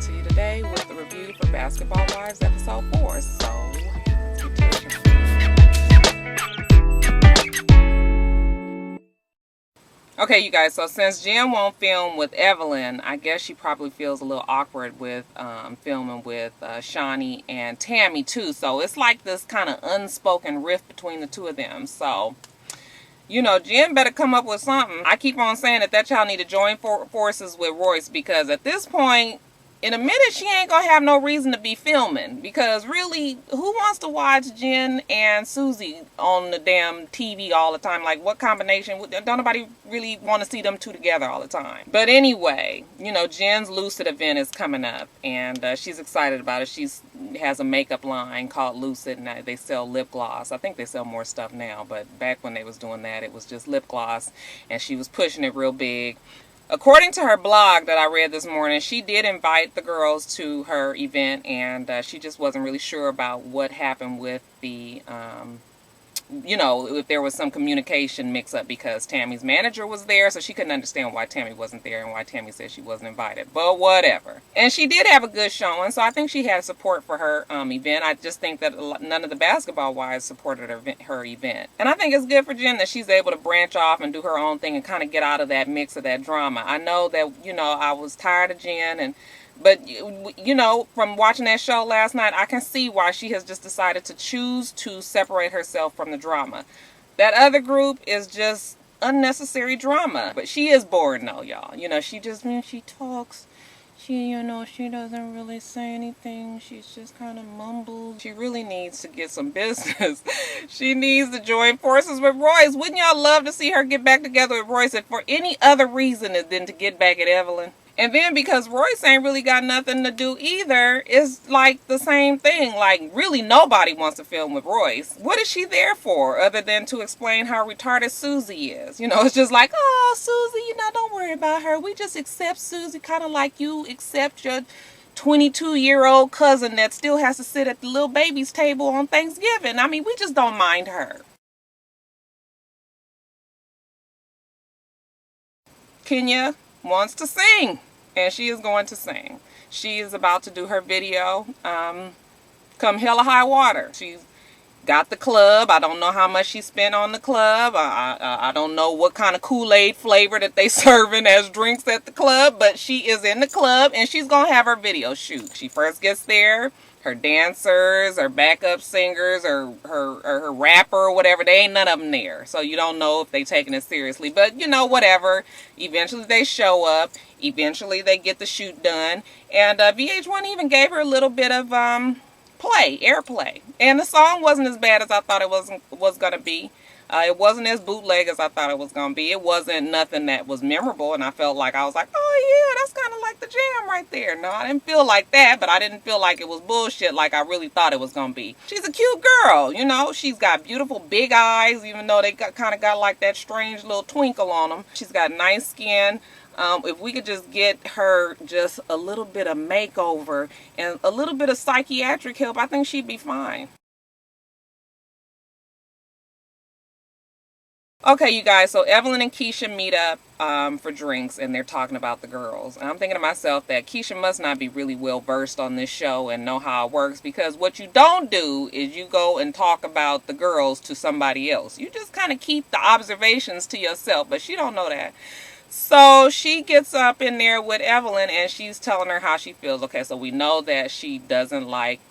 to you today with the review for Basketball Wives episode 4. So, let's get to it. Okay, you guys, so since Jen won't film with Evelyn, I guess she probably feels a little awkward with filming with Shawnee and Tammy too. So it's like this kind of unspoken rift between the two of them. So, you know, Jen better come up with something. I keep on saying that y'all need to join forces with Royce, because at this point, in a minute, she ain't gonna have no reason to be filming. Because really, who wants to watch Jen and Susie on the damn TV all the time? Like, what combination? Don't nobody really want to see them two together all the time. But anyway, you know, Jen's Lucid event is coming up, and she's excited about it. She has a makeup line called Lucid, and they sell lip gloss. I think they sell more stuff now, but back when they was doing that, it was just lip gloss, and she was pushing it real big. According to her blog that I read this morning, she did invite the girls to her event, and she just wasn't really sure about what happened with the, you know, if there was some communication mix-up, because Tammy's manager was there, so she couldn't understand why Tammy wasn't there and why Tammy said she wasn't invited. But whatever. And she did have a good showing, so I think she had support for her event. I just think that none of the basketball wives supported her event. And I think it's good for Jen that she's able to branch off and do her own thing and kind of get out of that mix of that drama. I know that, you know, I was tired of Jen, but, you know, from watching that show last night, I can see why she has just decided to choose to separate herself from the drama. That other group is just unnecessary drama. But she is boring, though, y'all. You know, she talks. You know, she doesn't really say anything. She's just kind of mumbles. She really needs to get some business. She needs to join forces with Royce. Wouldn't y'all love to see her get back together with Royce, if for any other reason than to get back at Evelyn? And then because Royce ain't really got nothing to do either, it's like the same thing. Like, really nobody wants to film with Royce. What is she there for other than to explain how retarded Susie is? You know, it's just like, oh, Susie, you know, don't worry about her. We just accept Susie, kind of like you accept your 22-year-old cousin that still has to sit at the little baby's table on Thanksgiving. I mean, we just don't mind her. Kenya wants to sing, and she is going to sing. She is about to do her video come hella high water. She's got the club. I don't know how much she spent on the club. I don't know what kind of Kool-Aid flavor that they serving as drinks at the club, but she is in the club, and she's gonna have her video shoot. She first gets there. Her dancers, her backup singers, or her rapper or whatever, they ain't none of them there. So you don't know if they taking it seriously. But, you know, whatever. Eventually they show up. Eventually they get the shoot done. And VH1 even gave her a little bit of airplay. And the song wasn't as bad as I thought it was going to be. It wasn't as bootleg as I thought it was going to be. It wasn't nothing that was memorable, and I felt like, I was like, oh yeah, that's kind of like the jam right there. No, I didn't feel like that, but I didn't feel like it was bullshit like I really thought it was going to be. She's a cute girl, you know. She's got beautiful big eyes, even though they kind of got like that strange little twinkle on them. She's got nice skin. If we could just get her just a little bit of makeover and a little bit of psychiatric help, I think she'd be fine. Okay, you guys, so Evelyn and Keisha meet up for drinks, and they're talking about the girls. And I'm thinking to myself that Keisha must not be really well versed on this show and know how it works, because what you don't do is you go and talk about the girls to somebody else. You just kind of keep the observations to yourself, but she don't know that. So she gets up in there with Evelyn, and she's telling her how she feels. Okay, so we know that she doesn't like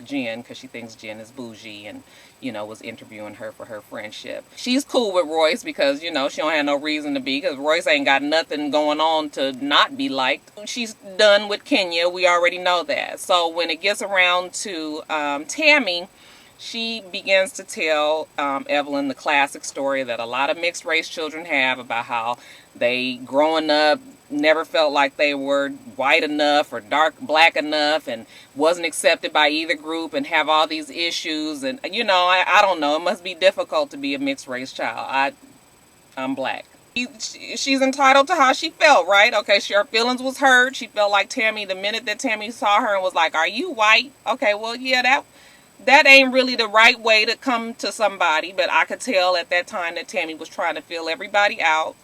Jen, because she thinks Jen is bougie, and, you know, was interviewing her for her friendship. She's cool with Royce because, you know, she don't have no reason to be, because Royce ain't got nothing going on to not be liked. She's done with Kenya. We already know that. So when it gets around to Tammy, she begins to tell Evelyn the classic story that a lot of mixed race children have about how they, growing up, never felt like they were white enough or black enough, and wasn't accepted by either group, and have all these issues. And, you know, I don't know. It must be difficult to be a mixed race child. I'm black. She's entitled to how she felt, right? Okay, her feelings was hurt. She felt like Tammy, the minute that Tammy saw her and was like, are you white? Okay, well, yeah, that ain't really the right way to come to somebody. But I could tell at that time that Tammy was trying to feel everybody out.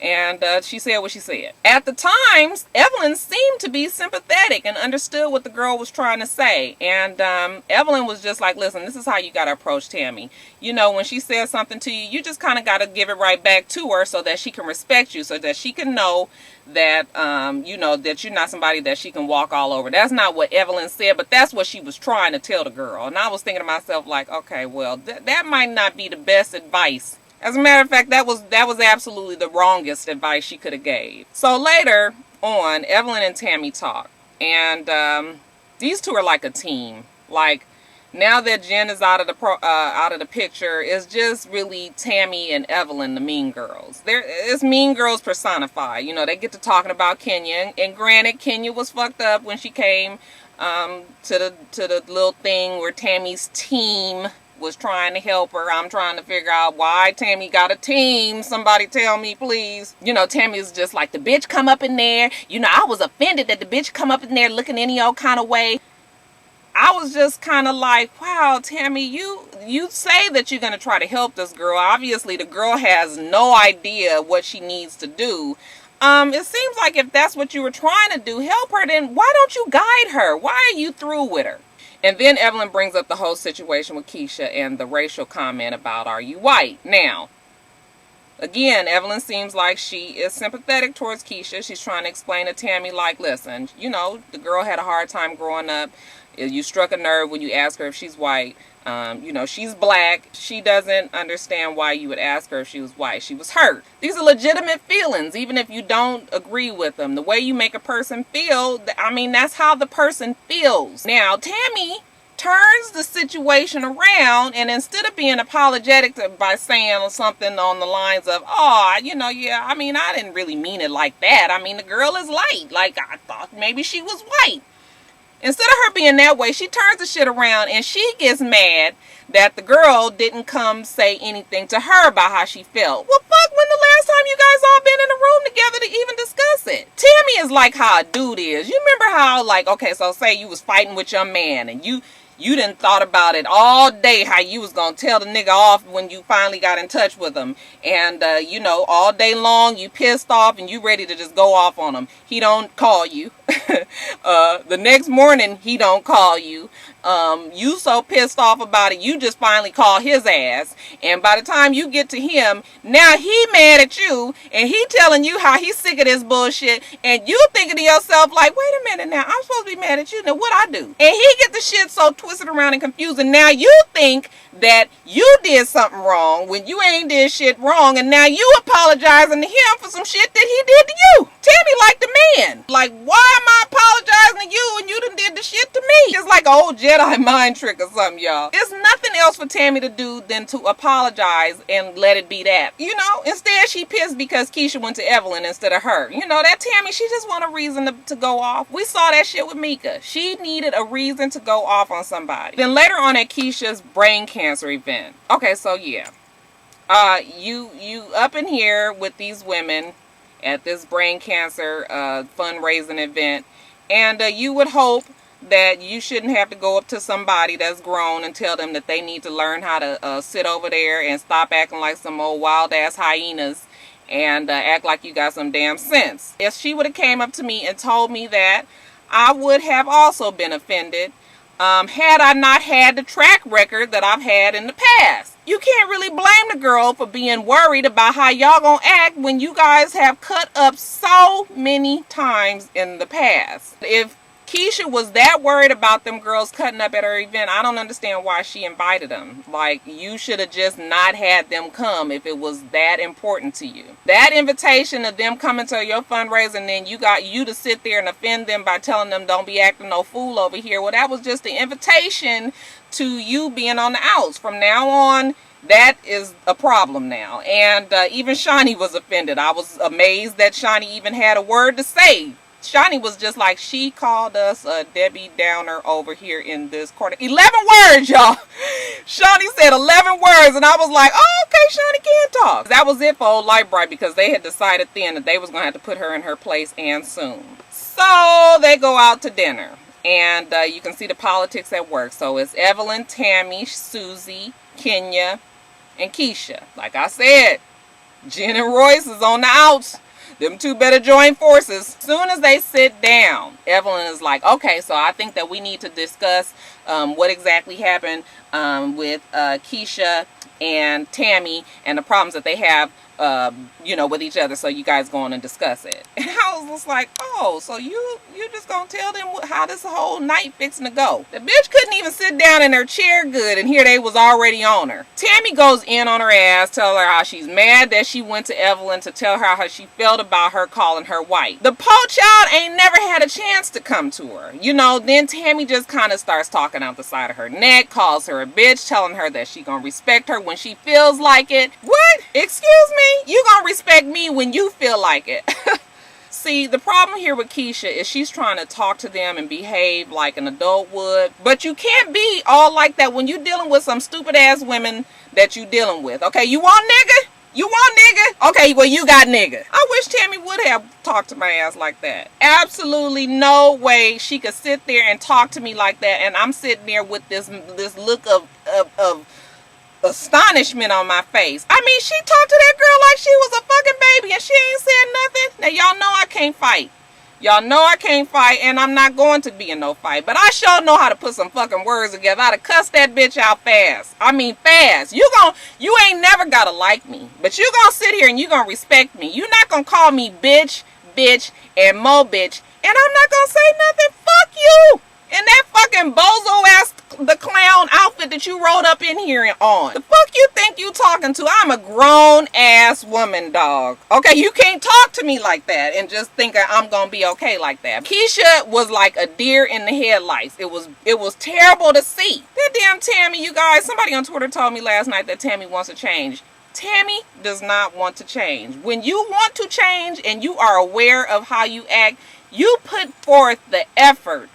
And she said what she said. At the time, Evelyn seemed to be sympathetic and understood what the girl was trying to say. And Evelyn was just like, listen, this is how you got to approach Tammy. You know, when she says something to you, you just kind of got to give it right back to her so that she can respect you, so that she can know that, you know, that you're not somebody that she can walk all over. That's not what Evelyn said, but that's what she was trying to tell the girl. And I was thinking to myself, like, okay, well, that might not be the best advice. As a matter of fact, that was absolutely the wrongest advice she could have gave. So later on, Evelyn and Tammy talk, and these two are like a team. Like, now that Jen is out of the picture, it's just really Tammy and Evelyn, the mean girls. It's mean girls personified. You know, they get to talking about Kenya, and granted, Kenya was fucked up when she came to the little thing where Tammy's team was trying to help her. I'm trying to figure out why Tammy got a team. Somebody tell me, please. You know, Tammy's just like, the bitch come up in there. You know, I was offended that the bitch come up in there looking any old kind of way. I was just kind of like, wow, Tammy, you say that you're going to try to help this girl. Obviously, the girl has no idea what she needs to do. It seems like if that's what you were trying to do, help her, then why don't you guide her? Why are you through with her? And then Evelyn brings up the whole situation with Keisha and the racial comment about, are you white? Now, again, Evelyn seems like she is sympathetic towards Keisha. She's trying to explain to Tammy, like, listen, you know, the girl had a hard time growing up. You struck a nerve when you asked her if she's white. You know, she's black. She doesn't understand why you would ask her if she was white. She was hurt. These are legitimate feelings, even if you don't agree with them. The way you make a person feel, I mean, that's how the person feels. Now, Tammy turns the situation around, and instead of being apologetic by saying something on the lines of, oh, you know, yeah, I mean, I didn't really mean it like that. I mean, the girl is light. Like, I thought maybe she was white. Instead of her being that way, she turns the shit around and she gets mad that the girl didn't come say anything to her about how she felt. Well, fuck, when the last time you guys all been in a room together to even discuss it? Tammy is like how a dude is. You remember how, like, okay, so say you was fighting with your man and you done thought about it all day, how you was gonna tell the nigga off when you finally got in touch with him. And, you know, all day long you pissed off and you ready to just go off on him. He don't call you. The next morning he don't call you. You so pissed off about it, you just finally call his ass. And by the time you get to him, now he mad at you and he telling you how he's sick of this bullshit. And you thinking to yourself like, wait a minute now, I'm supposed to be mad at you. Now what I do? And he get the shit so twisted around and confused. And now you think that you did something wrong when you ain't did shit wrong. And now you apologizing to him for some shit that he did to you. Tammy like the man. Like, why am I apologizing to you and you done did the shit to me? It's like an old Jedi mind trick or something, y'all. There's nothing else for Tammy to do than to apologize and let it be that. You know, instead she pissed because Keisha went to Evelyn instead of her. You know, that Tammy, she just want a reason to go off. We saw that shit with Mika. She needed a reason to go off on somebody. Then later on at Keisha's brain cancer event. Okay, so yeah. You up in here with these women at this brain cancer fundraising event, and you would hope that you shouldn't have to go up to somebody that's grown and tell them that they need to learn how to sit over there and stop acting like some old wild ass hyenas and act like you got some damn sense. If she would have came up to me and told me that, I would have also been offended had I not had the track record that I've had in the past. You can't really blame the girl for being worried about how y'all gonna act when you guys have cut up so many times in the past. If Keisha was that worried about them girls cutting up at her event, I don't understand why she invited them. Like, you should have just not had them come if it was that important to you. That invitation of them coming to your fundraiser and then you got you to sit there and offend them by telling them don't be acting no fool over here. Well, that was just the invitation to you being on the outs. From now on, that is a problem now. And even Shani was offended. I was amazed that Shani even had a word to say. Shani was just like, she called us a Debbie Downer over here in this corner. 11 words, y'all. Shani said 11 words, and I was like, oh, okay, Shani can talk. That was it for Old Light Bright, because they had decided then that they was going to have to put her in her place, and soon. So they go out to dinner, and you can see the politics at work. So it's Evelyn, Tammy, Susie, Kenya, and Keisha. Like I said, Jen and Royce is on the outs. Them two better join forces. Soon as they sit down, Evelyn is like, okay, so I think that we need to discuss what exactly happened with Keisha and Tammy and the problems that they have, you know, with each other. So you guys go on and discuss it. And I was just like, oh, so you just gonna tell them how this whole night fixing to go. The bitch couldn't even sit down in her chair good, and here they was already on her. Tammy goes in on her ass, tell her how she's mad that she went to Evelyn to tell her how she felt about her calling her white. The po child ain't never had a chance to come to her. You know, then Tammy just kind of starts talking out the side of her neck, calls her a bitch, telling her that she gonna respect her when she feels like it. What? Excuse me? You gonna respect me when you feel like it. See, the problem here with Keisha is she's trying to talk to them and behave like an adult would. But you can't be all like that when you're dealing with some stupid ass women that you dealing with. Okay, you want nigga? You want nigga? Okay, well you got nigga. I wish Tammy would have talked to my ass like that. Absolutely no way she could sit there and talk to me like that, and I'm sitting there with this look of astonishment on my face. I mean, she talked to that girl like she was a fucking baby and she ain't said nothing. Now y'all know I can't fight. Y'all know I can't fight, and I'm not going to be in no fight. But I sure know how to put some fucking words together. I'd have cussed that bitch out fast. I mean fast. You ain't never gotta like me, but you gonna sit here and you gonna respect me. You not gonna call me bitch, and mo bitch, and I'm not gonna say nothing. Fuck you. And that fucking bozo ass the clown outfit that you rolled up in here on. The fuck you think you talking to? I'm a grown ass woman, dog. Okay, you can't talk to me like that and just think I'm gonna be okay like that. Keisha was like a deer in the headlights. It was terrible to see. That damn Tammy, you guys, somebody on Twitter told me last night that Tammy wants to change. Tammy does not want to change. When you want to change and you are aware of how you act, you put forth the effort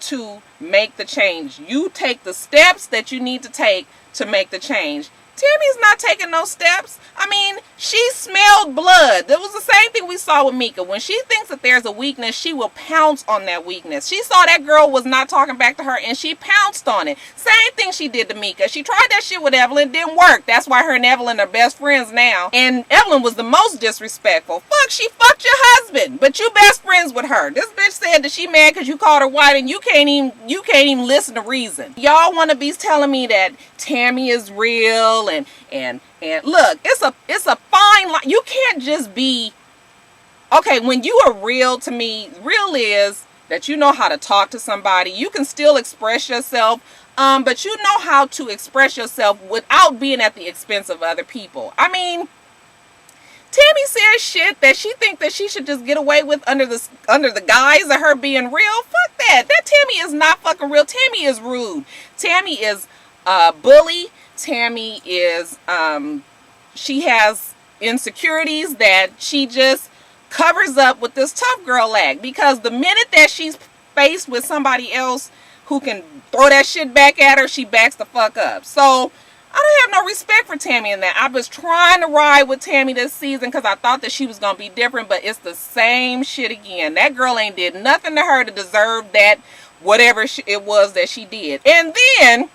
to make the change. You take the steps that you need to take to make the change. Tammy's not taking no steps. I mean, she smelled blood. That was the same thing we saw with Mika. When she thinks that there's a weakness, she will pounce on that weakness. She saw that girl was not talking back to her and she pounced on it. Same thing she did to Mika. She tried that shit with Evelyn. Didn't work. That's why her and Evelyn are best friends now. And Evelyn was the most disrespectful. Fuck, she fucked your husband, but you best friends with her. This bitch said that she mad because you called her white and you can't even listen to reason. Y'all want to be telling me that Tammy is real and look, it's a fine line. You can't just be okay. When you are real, to me, real is that you know how to talk to somebody. You can still express yourself, but you know how to express yourself without being at the expense of other people. I mean, Tammy says shit that she thinks that she should just get away with under the guise of her being real. Fuck that. That Tammy is not fucking real. Tammy is rude. Tammy is bully. Tammy is she has insecurities that she just covers up with this tough girl act, because the minute that she's faced with somebody else who can throw that shit back at her, she backs the fuck up. So I don't have no respect for Tammy in that. I was trying to ride with Tammy this season because I thought that she was going to be different, but it's the same shit again. That girl ain't did nothing to her to deserve that, whatever it was that she did. And then,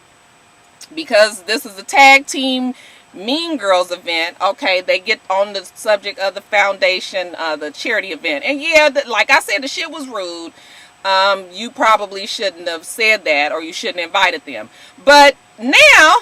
because this is a tag team Mean Girls event, okay, they get on the subject of the foundation, the charity event. And yeah, like I said, the shit was rude. You probably shouldn't have said that, or you shouldn't have invited them. But now,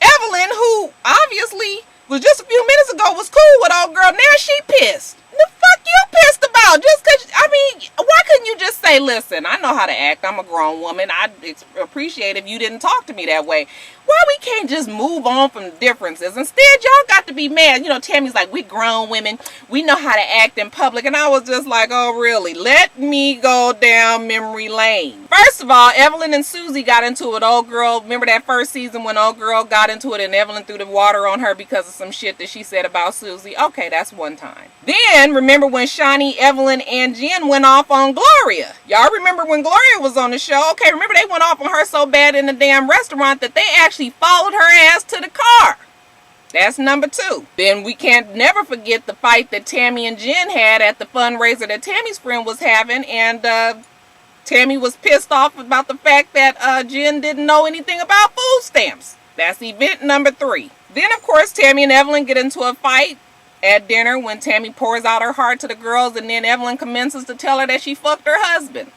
Evelyn, who obviously was just a few minutes ago was cool with old girl, now she pissed. The fuck you pissed about? Just because, I mean, why couldn't you just say, listen, I know how to act. I'm a grown woman. I'd appreciate if you didn't talk to me that way. Why we can't just move on from differences? Instead, y'all got to be mad. You know, Tammy's like, we grown women. We know how to act in public. And I was just like, oh, really? Let me go down memory lane. First of all, Evelyn and Susie got into it. Old girl, remember that first season when old girl got into it and Evelyn threw the water on her because of some shit that she said about Susie? Okay, that's one time. Then, remember when Shawnee, Evelyn, and Jen went off on Gloria? Y'all remember when Gloria was on the show? Okay, remember they went off on her so bad in the damn restaurant that they actually followed her ass to the car. That's number 2. Then we can't never forget the fight that Tammy and Jen had at the fundraiser that Tammy's friend was having, and Tammy was pissed off about the fact that Jen didn't know anything about food stamps. That's event number 3. Then, of course, Tammy and Evelyn get into a fight. at dinner when Tammy pours out her heart to the girls and then Evelyn commences to tell her that she fucked her husband.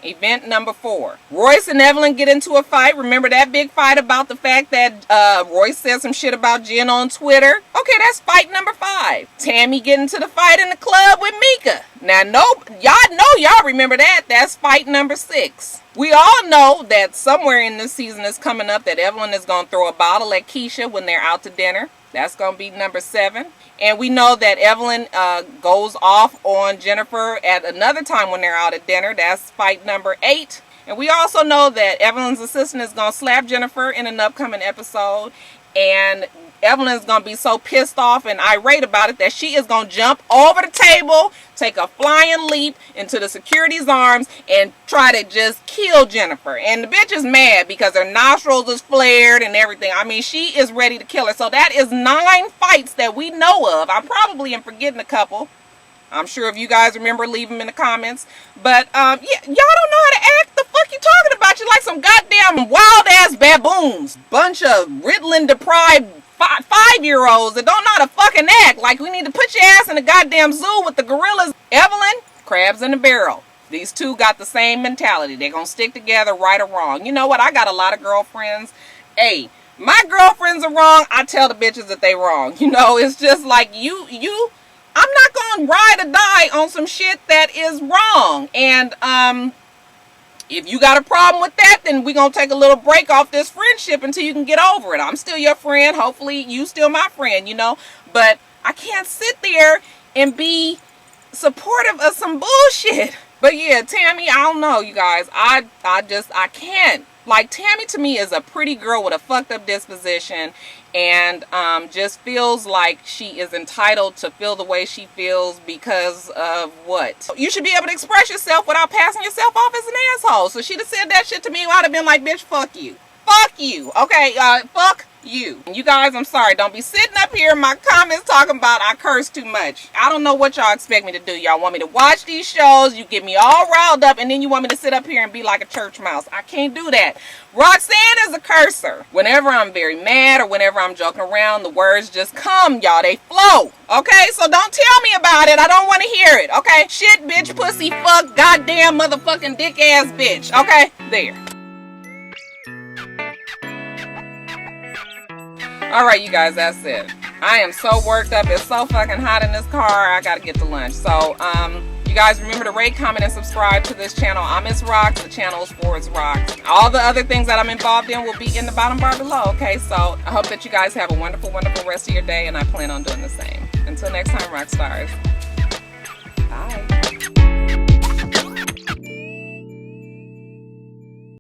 Event number 4. Royce and Evelyn get into a fight. Remember that big fight about the fact that Royce said some shit about Jen on Twitter? Okay, that's fight number 5. Tammy get into the fight in the club with Mika. Now, y'all remember that. That's fight number 6. We all know that somewhere in this season is coming up that Evelyn is going to throw a bottle at Keisha when they're out to dinner. That's going to be number 7. And we know that Evelyn goes off on Jennifer at another time when they're out at dinner. That's fight number 8. And we also know that Evelyn's assistant is going to slap Jennifer in an upcoming episode. And Evelyn's going to be so pissed off and irate about it that she is going to jump over the table, take a flying leap into the security's arms, and try to just kill Jennifer. And the bitch is mad because her nostrils is flared and everything. I mean, she is ready to kill her. So that is 9 fights that we know of. I probably am forgetting a couple. I'm sure if you guys remember, leave them in the comments. But, yeah, y'all don't know how to act. The fuck you talking about? You like some goddamn wild-ass baboons. Bunch of Ritalin-deprived 5-year-olds that don't know how to fucking act. Like, we need to put your ass in the goddamn zoo with the gorillas. Evelyn, crabs in a barrel. These two got the same mentality. They're gonna stick together, right or wrong. You know what? I got a lot of girlfriends. Hey, my girlfriends are wrong. I tell the bitches that they wrong. You know, it's just like I'm not gonna ride or die on some shit that is wrong. And if you got a problem with that, then we're going to take a little break off this friendship until you can get over it. I'm still your friend. Hopefully you still my friend, you know. But I can't sit there and be supportive of some bullshit. But yeah, Tammy, I don't know, you guys. I can't. Like, Tammy to me is a pretty girl with a fucked up disposition. And just feels like she is entitled to feel the way she feels because of what? You should be able to express yourself without passing yourself off as an asshole. So she'd have said that shit to me, I'd have been like, bitch, fuck you. Fuck you. Okay, fuck you. You guys, I'm sorry. Don't be sitting up here in my comments talking about I curse too much. I don't know what y'all expect me to do. Y'all want me to watch these shows, you get me all riled up, and then you want me to sit up here and be like a church mouse. I can't do that. Roxanne is a cursor. Whenever I'm very mad or whenever I'm joking around, the words just come, y'all. They flow. Okay? So don't tell me about it. I don't want to hear it. Okay? Shit, bitch, pussy, fuck, goddamn, motherfucking dick ass bitch. Okay? There. Alright, you guys, that's it. I am so worked up. It's so fucking hot in this car. I gotta get to lunch. So, you guys remember to rate, comment, and subscribe to this channel. I'm itsrox. The channel is for itsrox. All the other things that I'm involved in will be in the bottom bar below, okay? So, I hope that you guys have a wonderful, wonderful rest of your day, and I plan on doing the same. Until next time, Roxstars. Bye.